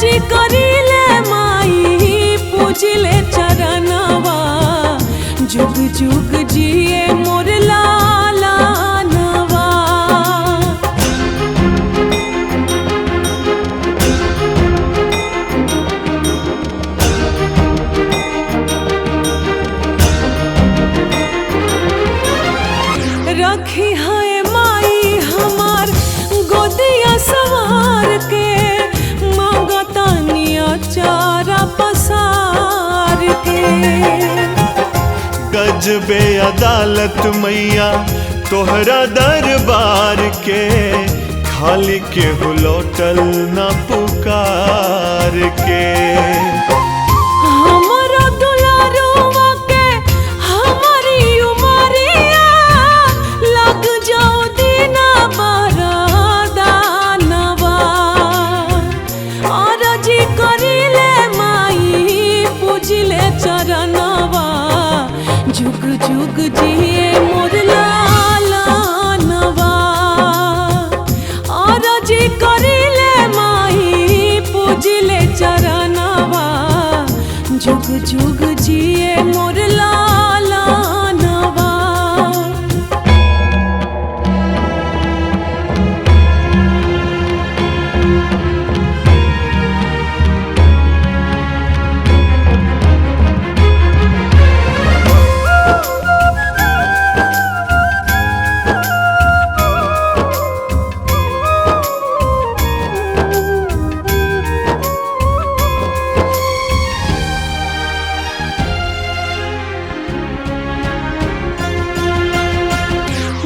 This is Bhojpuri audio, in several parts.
जी करिले माई पूजिले चरणवा जुग जुग जिए मोर लालनवा। रखी है माई हमार गोदिया सवार के मांगतानिया चारा पसार के। गजबे अदालत मैया तोहरा दरबार के खाली के लौटल न पुकार के। हमारा दुलारुआ के हमारी उमरिया लग जाओ दीना बरदानवा। और जी करिले माई पूजिले चरणवा जुग जुग जिए मोर लालनवा। और जी करिले माई पूजिले चरणवा जुग जुग जिए मोर लालनवा।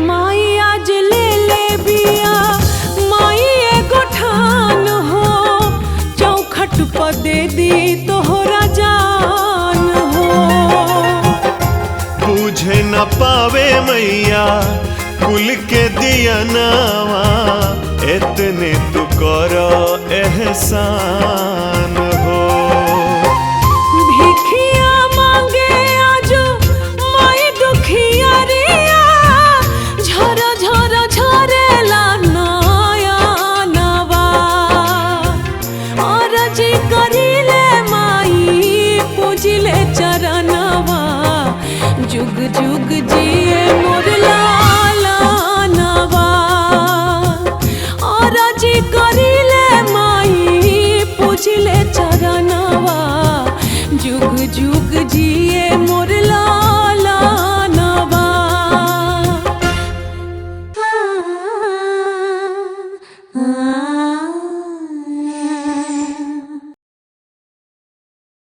माई आज ले ले बिया माई एगो ठान हो चौखट पर दे दी तोहरा जान हो। बुझे न पावे मैया कुल के दियनवा इतने तू कर एहसान हो। भिखिया मांगे आजो माई दुखिया रिया झर झर झरेला नयनवा। और जी करिले माई पूजिले चरणवा जुग जुग जिए मोर लालनवा। और जी करिले माई पूजिले चरणवा